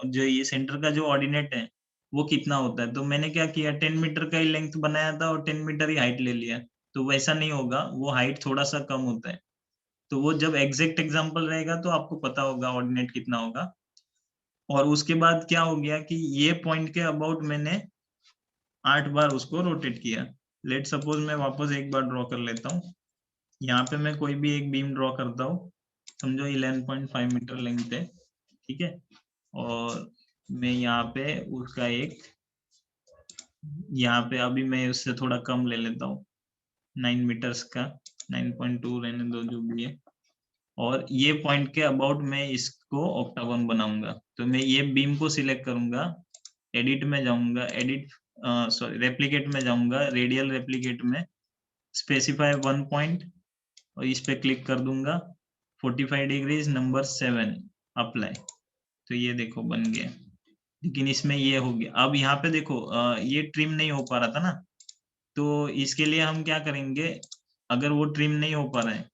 जो ये सेंटर का जो ऑर्डिनेट है वो कितना होता है। तो मैंने क्या किया, 10 मीटर का ही लेंथ बनाया था और 10 मीटर ही हाइट ले लिया। तो वैसा नहीं होगा, वो हाइट थोड़ा सा कम होता है। तो वो जब एग्जैक्ट एग्जांपल रहेगा तो आपको पता होगा ऑर्डिनेट कितना होगा। और उसके बाद क्या हो गया कि ये पॉइंट के अबाउट मैंने 8 बार उसको रोटेट किया। लेट सपोज मैं वापस एक बार ड्रॉ कर लेता हूँ। यहाँ पे मैं कोई भी एक बीम ड्रॉ करता हूँ, समझो 11.5 मीटर लेंथ है, ठीक है। और मैं यहाँ पे उसका एक, यहाँ पे अभी मैं उससे थोड़ा कम ले लेता हूँ, 9 मीटर्स का, 9.2 रहने दो जो भी है। और ये पॉइंट के अबाउट मैं इसको ऑक्टागन बनाऊंगा। तो मैं ये बीम को सिलेक्ट करूंगा, एडिट में जाऊंगा, रेप्लिकेट में जाऊंगा, रेडियल रेप्लिकेट में स्पेसिफाई 1 पॉइंट और इस पे क्लिक कर दूंगा, 45 डिग्रीज नंबर 7 अप्लाई। तो ये देखो बन गया, लेकिन इसमें ये हो गया। अब यहाँ पे देखो ये ट्रिम नहीं हो पा रहा था ना, तो इसके लिए हम क्या करेंगे, अगर वो ट्रिम नहीं हो पा रहा है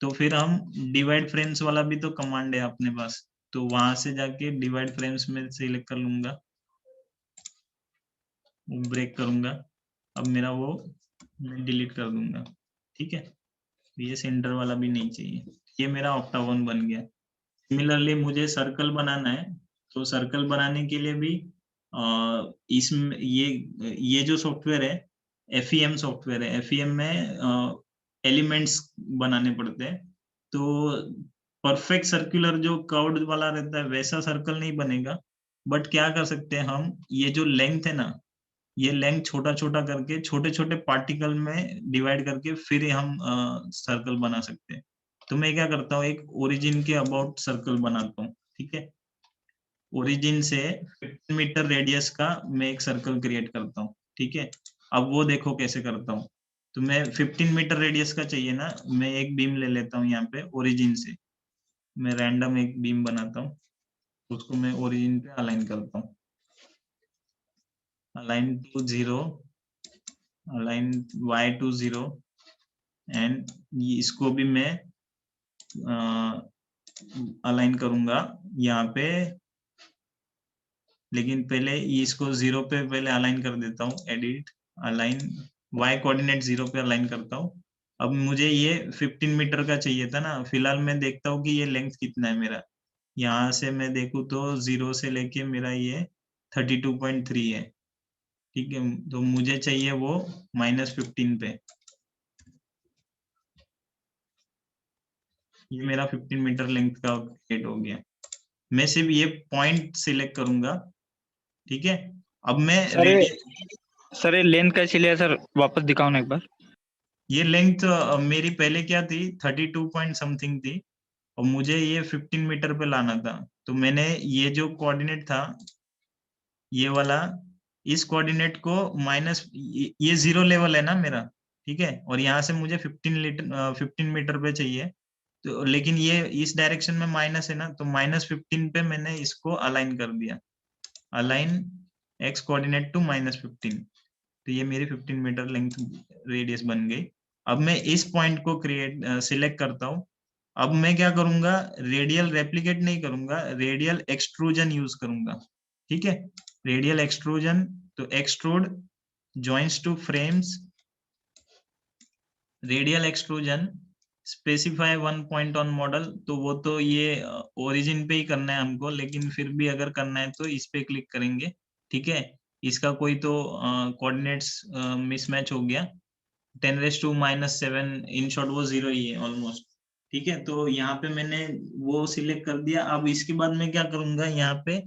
तो फिर हम डिवाइड फ्रेम्स वाला भी तो कमांड है अपने पास, तो वहां से जाके डिवाइड फ्रेम्स में सिलेक्ट कर लूंगा, ब्रेक करूंगा। अब मेरा वो मैं डिलीट कर दूंगा, ठीक है। ये सेंटर वाला भी नहीं चाहिए। ये मेरा ऑक्टागन बन गया। सिमिलरली मुझे सर्कल बनाना है, तो सर्कल बनाने के लिए भी इसमें ये जो सॉफ्टवेयर है FEM सॉफ्टवेयर है, FEM में एलिमेंट्स बनाने पड़ते हैं। तो परफेक्ट सर्कुलर जो कर्व्ड वाला रहता है वैसा सर्कल नहीं बनेगा, बट क्या कर सकते हैं हम, ये जो लेंथ है ना, ये लेंथ छोटा छोटा करके छोटे छोटे पार्टिकल में डिवाइड करके फिर हम सर्कल बना सकते हैं। तो मैं क्या करता हूँ, एक ओरिजिन के अबाउट सर्कल बनाता हूँ, ठीक है। ओरिजिन से 15 मीटर रेडियस का मैं एक सर्कल क्रिएट करता हूँ, ठीक है। अब वो देखो कैसे करता हूँ। तो मैं 15 मीटर रेडियस का चाहिए ना, मैं एक बीम ले लेता हूँ यहाँ पे ओरिजिन से, मैं रैंडम एक बीम बनाता हूँ, उसको मैं ओरिजिन पे अलाइन करता हूँ, align to 0, align y to 0, and इसको भी मैं अलाइन करूंगा यहाँ पे, लेकिन पहले इसको 0 पे पहले अलाइन कर देता हूँ, एडिट अलाइन y कोऑर्डिनेट 0 पे अलाइन करता हूँ। अब मुझे ये 15 मीटर का चाहिए था ना, फिलहाल मैं देखता हूँ कि ये लेंथ कितना है मेरा। यहाँ से मैं देखूँ तो 0 से लेके मेरा ये 32.3 है, ठीक है। तो मुझे चाहिए वो -15 पे। ये मेरा 15 मीटर लेंथ का क्रिएट हो गया। मैं सिर्फ ये पॉइंट सिलेक्ट करूंगा, ठीक है। अब मैं सर ये लेंथ कैसी लिया सर, वापस दिखाओ ना एक बार। ये लेंथ मेरी पहले क्या थी, 32 पॉइंट समथिंग थी, और मुझे ये 15 मीटर पे लाना था। तो मैंने ये जो कोऑर्डिनेट था ये वाला, इस कोऑर्डिनेट को माइनस, ये 0 लेवल है ना मेरा, ठीक है। और यहाँ से मुझे 15 मीटर पे चाहिए, तो लेकिन ये इस डायरेक्शन में माइनस है ना, तो -15 पे मैंने इसको अलाइन कर दिया, अलाइन x कोऑर्डिनेट टू -15। तो ये मेरी 15 मीटर लेंथ रेडियस बन गई। अब मैं इस पॉइंट को सिलेक्ट करता हूँ। अब मैं क्या करूंगा, रेडियल रेप्लिकेट नहीं करूंगा, रेडियल एक्सट्रूजन यूज करूंगा, ठीक है। रेडियल एक्सट्रूजन, तो extrude joints to frames, radial extrusion, specify 1 point on model. तो वो तो ये ओरिजिन पे ही करना है हमको, लेकिन फिर भी अगर करना है तो इस पे क्लिक करेंगे, ठीक है। इसका कोई तो कोऑर्डिनेट्स मिसमैच हो गया, 10⁻⁻7, इन शॉर्ट वो 0 ही है ऑलमोस्ट, ठीक है। तो यहाँ पे मैंने वो सिलेक्ट कर दिया। अब इसके बाद मैं क्या करूंगा, यहाँ पे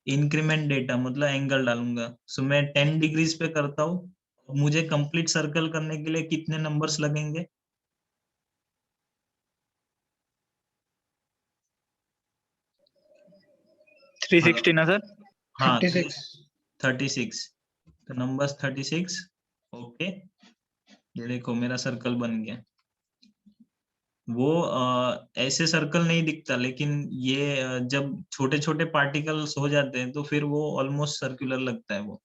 इंक्रीमेंट डेटा मतलब एंगल डालूंगा। सो मैं 10 डिग्रीज पे करता हूँ। मुझे कंप्लीट सर्कल करने के लिए कितने नंबर्स लगेंगे, 360 ना सर? हाँ 36 36, तो नंबर्स 36, ओके। ये देखो मेरा सर्कल बन गया। वो ऐसे सर्कल नहीं दिखता, लेकिन ये जब छोटे छोटे पार्टिकल्स हो जाते हैं तो फिर वो ऑलमोस्ट सर्कुलर लगता है वो।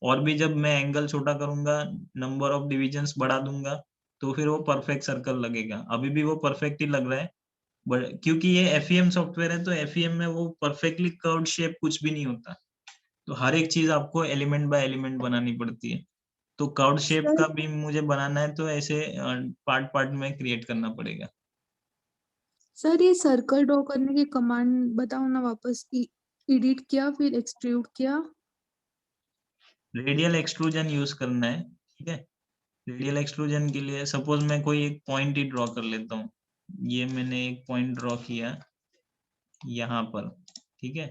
और भी जब मैं एंगल छोटा करूंगा, नंबर ऑफ डिविजन्स बढ़ा दूंगा, तो फिर वो परफेक्ट सर्कल लगेगा। अभी भी वो परफेक्ट ही लग रहा है, बट क्योंकि ये FEM सॉफ्टवेयर है तो FEM में वो परफेक्टली कर्व्ड शेप कुछ भी नहीं होता, तो हर एक चीज आपको एलिमेंट बाय एलिमेंट बनानी पड़ती है। तो कर्व्ड शेप सर का भी मुझे बनाना है तो ऐसे पार्ट पार्ट में क्रिएट करना पड़ेगा। सर ये सर्कल ड्रॉ करने की कमांड बताओ ना वापस। एडिट किया फिर एक्सट्रूड किया। रेडियल एक्सट्रूजन यूज करना है, ठीक है। रेडियल एक्सट्रूजन के लिए सपोज मैं कोई एक पॉइंट ही ड्रॉ कर लेता हूँ। ये मैंने एक पॉइंट ड्रॉ किया यहाँ पर, ठीक है।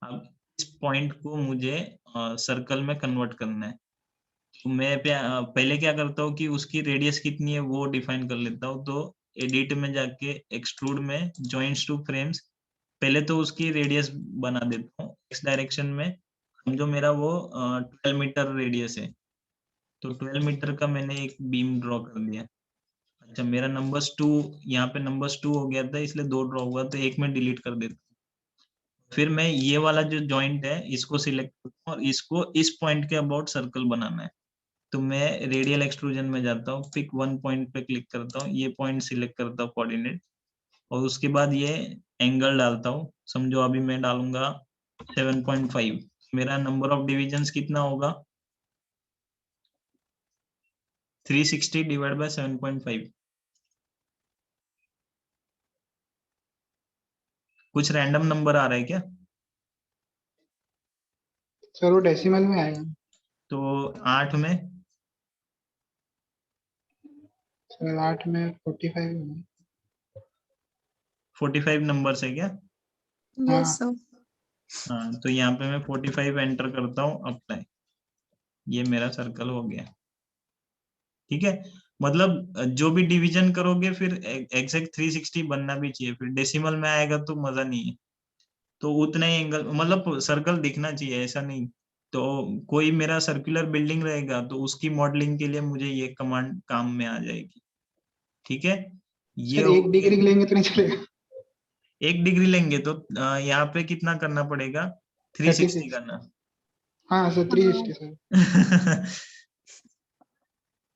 अब इस पॉइंट को मुझे सर्कल में कन्वर्ट करना है। तो मैं पहले क्या करता हूँ कि उसकी रेडियस कितनी है वो डिफाइन कर लेता हूँ। तो एडिट में जाके एक्सट्रूड में जॉइंट्स टू फ्रेम्स, पहले तो उसकी रेडियस बना देता हूँ एक्स डायरेक्शन में। समझो मेरा वो 12 मीटर रेडियस है, तो 12 मीटर का मैंने एक बीम ड्रॉ कर दिया। अच्छा, मेरा नंबर्स 2, यहाँ पे नंबर्स 2 हो गया था इसलिए 2 ड्रॉ हुआ, तो एक में डिलीट कर देता हूँ। फिर मैं ये वाला जो जॉइंट है इसको सिलेक्ट करता हूँ और इसको इस पॉइंट के अबाउट सर्कल बनाना है। तो मैं रेडियल एक्सट्रूजन में जाता हूँ, पिक वन पॉइंट पे क्लिक करता हूँ, ये पॉइंट सिलेक्ट करता हूँ कोऑर्डिनेट, और उसके बाद ये एंगल डालता हूँ। समझो अभी मैं डालूंगा 7.5, मेरा नंबर ऑफ डिविजन्स कितना होगा 360 डिवाइड बाय 7.5। कुछ रैंडम नंबर आ रहा है क्या? सर वो डेसिमल में आएगा। तो 8 में सर 8 में 45 होगा। 45 नंबर है क्या? Yes sir. हाँ, तो यहाँ पे मैं 45 एंटर करता हूँ, अप्लाई। ये मेरा सर्कल हो गया, ठीक है। मतलब जो भी डिवीजन करोगे फिर एग्जैक्ट 360 बनना भी चाहिए, फिर डेसिमल में आएगा तो मजा नहीं है। तो उतना ही एंगल, मतलब सर्कल दिखना चाहिए, ऐसा नहीं। तो कोई मेरा सर्कुलर बिल्डिंग रहेगा तो उसकी मॉडलिंग के लिए मुझे ये कमांड काम में आ जाएगी, ठीक है। ये सर हो 1 डिग्री लेंगे तो नहीं चलेगा? 1 डिग्री लेंगे तो यहाँ पे कितना करना पड़ेगा, 360 36। करना। हाँ सर 360 सर।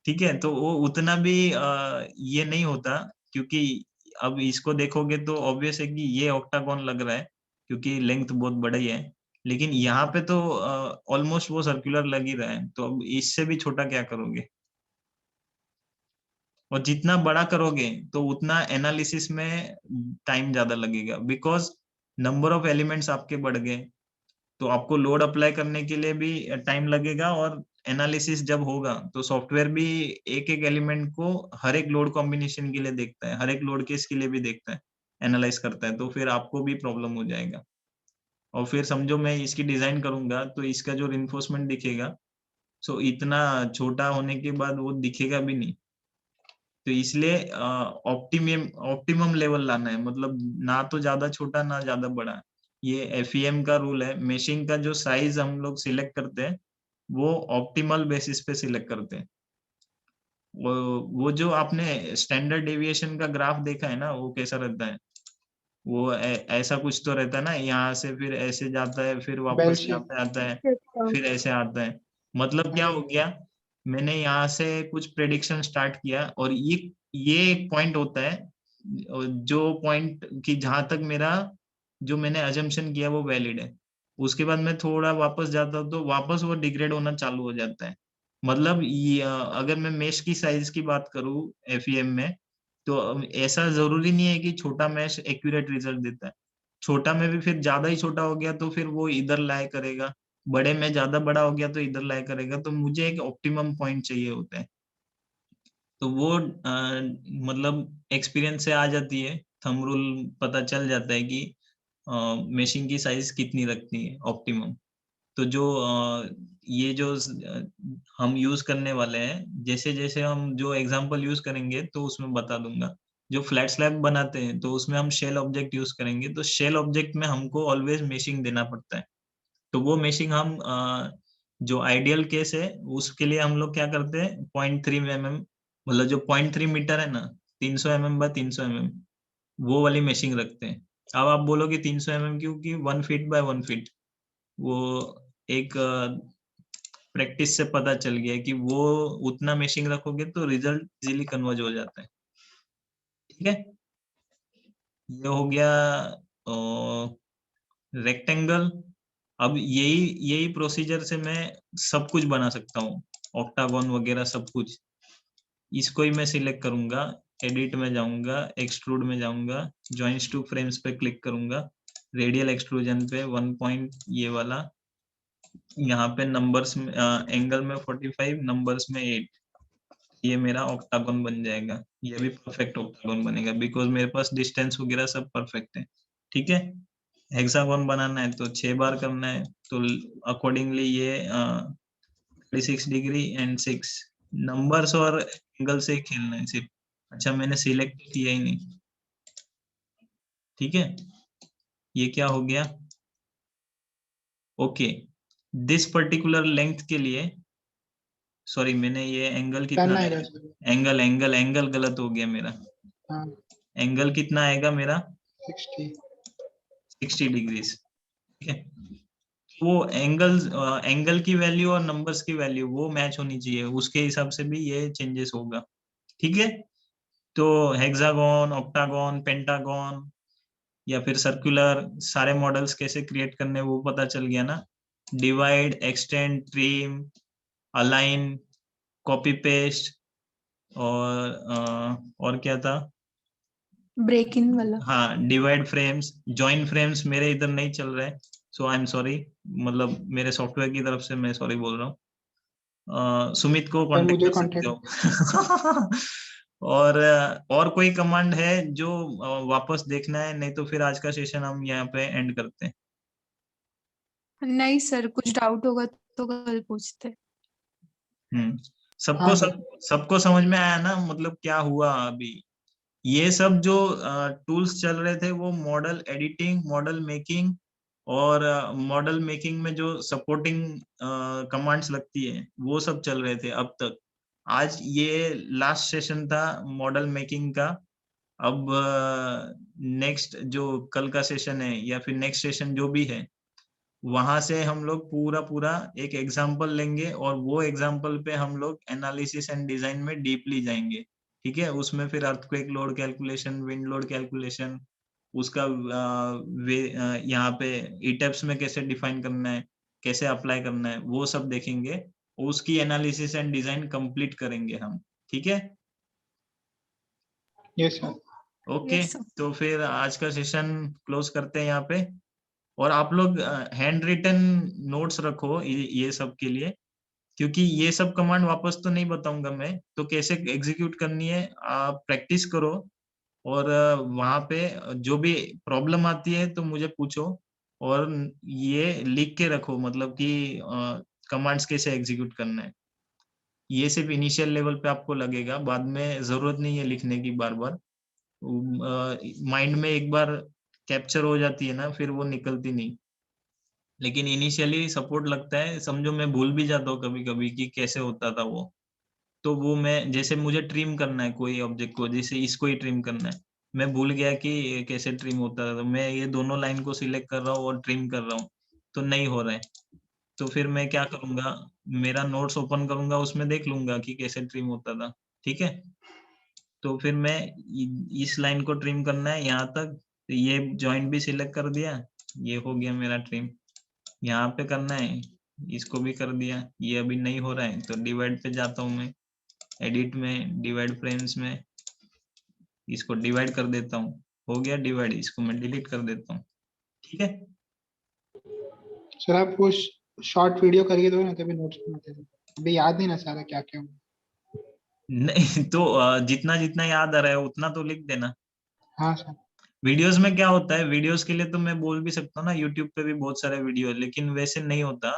ठीक है, तो वो उतना भी ये नहीं होता, क्योंकि अब इसको देखोगे तो ऑब्वियस है कि ये ऑक्टागोन लग रहा है क्योंकि लेंथ बहुत बड़ा ही है, लेकिन यहाँ पे तो ऑलमोस्ट वो सर्कुलर लग ही रहा है, तो अब इससे भी छोटा क्या करोगे। और जितना बड़ा करोगे तो उतना एनालिसिस में टाइम ज्यादा लगेगा, बिकॉज नंबर ऑफ एलिमेंट्स आपके बढ़ गए, तो आपको लोड अप्लाई करने के लिए भी टाइम लगेगा, और एनालिसिस जब होगा तो सॉफ्टवेयर भी एक एक एलिमेंट को हर एक लोड कॉम्बिनेशन के लिए देखता है, हर एक लोड केस के लिए भी देखता है, एनालाइज करता है, तो फिर आपको भी प्रॉब्लम हो जाएगा। और फिर समझो मैं इसकी डिजाइन करूंगा तो इसका जो रिइंफोर्समेंट दिखेगा, सो इतना छोटा होने के बाद वो दिखेगा भी नहीं। तो इसलिए ऑप्टिमम लेवल लाना है, मतलब ना तो ज्यादा छोटा ना ज्यादा बड़ा। ये FEM का रूल है, मेशिंग का जो साइज हम लोग सिलेक्ट करते हैं वो ऑप्टिमल बेसिस पे सिलेक्ट करते हैं। वो वो जो आपने स्टैंडर्ड डेविएशन का ग्राफ देखा है ना, वो कैसा रहता है, वो ऐसा कुछ तो रहता है ना, यहाँ से फिर ऐसे जाता है, फिर बेल वापस यहाँ शेप। पे आता है, फिर ऐसे आता है। मतलब क्या हो गया, मैंने यहाँ से कुछ प्रेडिक्शन स्टार्ट किया और ये एक पॉइंट होता है, जो पॉइंट की जहां तक मेरा जो मैंने अजम्पशन किया वो वैलिड है, उसके बाद मैं थोड़ा वापस जाता हूँ तो वापस वो डिग्रेड होना चालू हो जाता है। मतलब ये अगर मैं मेश की साइज की बात करूँ FEM में, तो ऐसा जरूरी नहीं है कि छोटा मैश एक्यूरेट रिजल्ट देता है। छोटा में भी फिर ज्यादा ही छोटा हो गया तो फिर वो इधर लाई करेगा, बड़े में ज्यादा बड़ा हो गया तो इधर लाई करेगा, तो मुझे एक ऑप्टिमम पॉइंट चाहिए होता है। तो वो मतलब एक्सपीरियंस से आ जाती है, थंब रूल पता चल जाता है कि मेशिंग की साइज कितनी रखनी है ऑप्टिमम। तो जो ये जो हम यूज करने वाले हैं, जैसे जैसे हम जो एग्जांपल यूज करेंगे तो उसमें बता दूंगा। जो फ्लैट स्लैब बनाते हैं तो उसमें हम शेल ऑब्जेक्ट यूज करेंगे, तो शेल ऑब्जेक्ट में हमको ऑलवेज मेशिंग देना पड़ता है। तो वो मेशिंग हम जो आइडियल केस है उसके लिए हम लोग क्या करते हैं, 0.3 mm, मतलब जो 0.3 मीटर है ना, 300 mm बाय 300 mm, वो वाली मेशिंग रखते हैं। अब आप बोलोगे 300 mm क्योंकि 1 फीट बाय 1 फीट, वो एक प्रैक्टिस से पता चल गया कि वो उतना मेशिंग रखोगे तो रिजल्ट इजीली कन्वर्ज हो जाता है। ठीक है, ये हो गया रेक्टेंगल। अब यही यही प्रोसीजर से मैं सब कुछ बना सकता हूँ, ऑक्टागोन वगैरह सब कुछ। इसको ही मैं सिलेक्ट करूंगा, एडिट में जाऊंगा, एक्सट्रूड में जाऊंगा, जॉइंट्स टू फ्रेम्स पे क्लिक करूंगा, रेडियल एक्सट्रूजन पे 1 पॉइंट ये वाला, यहाँ पे नंबर्स में एंगल में 45, नंबर्स में 8, ये मेरा ऑक्टागोन बन जाएगा। ये भी परफेक्ट ऑक्टागोन बनेगा बिकॉज मेरे पास डिस्टेंस वगैरह सब परफेक्ट है। ठीक है, हेक्सागोन बनाना है तो 6 बार करना है, तो अकॉर्डिंगली ये 36 डिग्री एंड 6 नंबर्स और एंगल से खेलना है सिर्फ। अच्छा, मैंने सिलेक्ट किया ही नहीं। ठीक है, ये क्या हो गया? ओके, दिस पर्टिकुलर लेंथ के लिए, सॉरी मैंने ये एंगल 10 कितना आएगा आएगा? सर। एंगल एंगल एंगल गलत हो गया मेरा। हाँ, एंगल कितना आएगा मेरा? 60। 60 डिग्रीज। ठीक है, वो एंगल की वैल्यू और नंबर्स की वैल्यू वो मैच होनी चाहिए, उसके हिसाब से भी ये चेंजेस होगा। ठीक है, तो हेक्सागोन, ऑक्टागोन, पेंटागोन या फिर सर्कुलर सारे मॉडल्स कैसे क्रिएट करने वो पता चल गया ना। Divide, extend, trim, align, copy paste, और क्या था? ब्रेक इन वाला। हाँ, डिवाइड फ्रेम्स, जॉइन फ्रेम्स मेरे इधर नहीं चल रहे, सो आई एम सॉरी, मतलब मेरे सॉफ्टवेयर की तरफ से मैं सॉरी बोल रहा हूँ। सुमित को सर कांटेक्ट मुझे कर सकते कांटेक्ट। हो। और कोई कमांड है जो वापस देखना है? नहीं तो फिर आज का सेशन हम यहाँ पे एंड करते हैं। नहीं सर, कुछ डाउट होगा तो कल पूछते। हम्म, हाँ सर। सबको समझ में आया ना, मतलब क्या हुआ अभी? ये सब जो टूल्स चल रहे थे वो मॉडल एडिटिंग, मॉडल मेकिंग, और मॉडल मेकिंग में जो सपोर्टिंग कमांड्स लगती है वो सब चल रहे थे अब तक। आज ये लास्ट सेशन था मॉडल मेकिंग का। अब नेक्स्ट जो कल का सेशन है या फिर नेक्स्ट सेशन जो भी है, वहां से हम लोग पूरा पूरा एक एग्जांपल लेंगे और वो एग्जांपल पे हम लोग एनालिसिस एंड डिजाइन में डीपली जाएंगे। ठीक है, उसमें फिर earthquake load calculation, wind load calculation, उसका यहाँ पे ईटेप्स में कैसे डिफाइन करना है, कैसे अप्लाई करना है, वो सब देखेंगे। उसकी एनालिसिस एंड डिजाइन कंप्लीट करेंगे हम। ठीक है, yes sir. Okay. Yes sir. तो फिर आज का सेशन क्लोज करते हैं यहाँ पे। और आप लोग हैंड रिटन नोट्स रखो ये सब के लिए, क्योंकि ये सब कमांड वापस तो नहीं बताऊंगा मैं, तो कैसे एग्जीक्यूट करनी है आप प्रैक्टिस करो। और वहां पे जो भी प्रॉब्लम आती है तो मुझे पूछो, और ये लिख के रखो, मतलब कि कमांड्स कैसे एग्जीक्यूट करना है। ये सिर्फ इनिशियल लेवल पे आपको लगेगा, बाद में जरूरत नहीं है लिखने की बार बार। माइंड में एक बार कैप्चर हो जाती है ना, फिर वो निकलती नहीं। लेकिन इनिशियली सपोर्ट लगता है, समझो मैं भूल भी जाता हूँ कभी कभी कि कैसे होता था वो। तो वो मैं, जैसे मुझे ट्रिम करना है कोई ऑब्जेक्ट को, जैसे इसको ही ट्रिम करना है, मैं भूल गया कि ये कैसे ट्रिम होता था, तो मैं ये दोनों लाइन को सिलेक्ट कर रहा हूँ और ट्रिम कर रहा हूँ, तो नहीं हो रहा है। तो फिर मैं क्या करूंगा, मेरा नोट्स ओपन करूंगा, उसमें देख लूंगा कि कैसे ट्रिम होता था। ठीक है, तो फिर मैं इस लाइन को ट्रिम करना है यहाँ तक, तो ये जॉइंट भी सिलेक्ट कर दिया, ये हो गया मेरा ट्रिम। यहाँ पे करना है, इसको भी कर दिया, ये अभी नहीं हो रहा है तो डिवाइड पे जाता हूँ मैं, एडिट में, डिवाइड फ्रेम्स में, इसको डिवाइड कर देता हूँ, हो गया डिवाइड, इसको मैं डिलीट कर देता हूँ। ठीक है, सर आप वो शॉर्ट वीडियो करके दो ना, तभी नोट्स बनाते थे। अभी याद नहीं ना सारा क्या क्या हुआ। नहीं तो जितना जितना याद आ रहा है उतना तो लिख देना। हाँ सर। वीडियोस में क्या होता है, वीडियोस के लिए तो मैं बोल भी सकता हूँ ना, यूट्यूब पे भी बहुत सारे वीडियो है, लेकिन वैसे नहीं होता।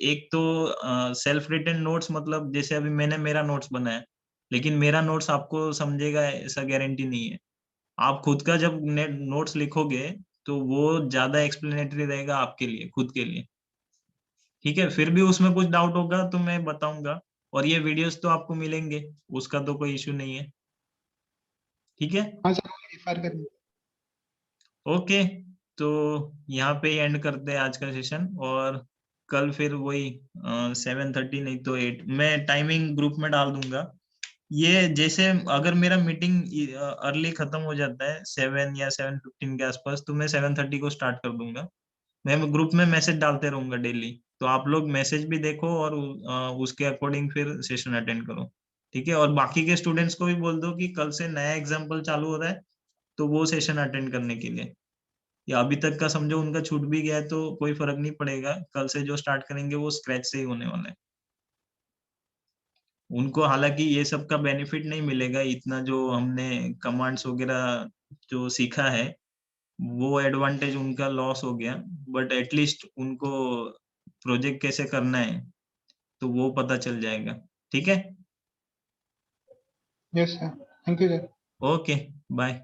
एक तो सेल्फ रिटन नोट्स, मतलब जैसे अभी मैंने मेरा नोट्स बनाया, लेकिन मेरा नोट्स आपको समझेगा ऐसा गारंटी नहीं है। आप खुद का जब नोट्स लिखोगे तो वो ज्यादा एक्सप्लेनेटरी रहेगा आपके लिए, खुद के लिए। ठीक है, फिर भी उसमें कुछ डाउट होगा तो मैं बताऊंगा, और ये वीडियोस तो आपको मिलेंगे, उसका तो कोई इश्यू नहीं है। ठीक है, हाँ सर, रेफर करना। ओके। तो यहाँ पे एंड करते हैं आज का सेशन, और कल फिर वही 7:30 नहीं तो 8 मैं टाइमिंग ग्रुप में डाल दूंगा। ये जैसे अगर मेरा मीटिंग अर्ली खत्म हो जाता है 7 या 7:15 के आसपास, तो मैं 7:30 को स्टार्ट कर दूंगा। मैं ग्रुप में मैसेज डालते रहूंगा डेली, तो आप लोग मैसेज भी देखो और उसके अकॉर्डिंग फिर सेशन अटेंड करो, ठीक है। और बाकी के स्टूडेंट्स को भी बोल दो कि कल से नया एग्जाम्पल चालू हो रहा है, तो वो सेशन अटेंड करने के लिए। या अभी तक का समझो उनका छूट भी गया है तो कोई फर्क नहीं पड़ेगा, कल से जो स्टार्ट करेंगे वो स्क्रैच से ही होने वाला है। उनको हालांकि ये सब का बेनिफिट नहीं मिलेगा, इतना जो हमने कमांड्स वगैरह जो सीखा है वो एडवांटेज उनका लॉस हो गया, बट एटलीस्ट उनको प्रोजेक्ट कैसे करना है तो वो पता चल जाएगा, ठीक है। Yes sir, thank you sir. Okay, bye.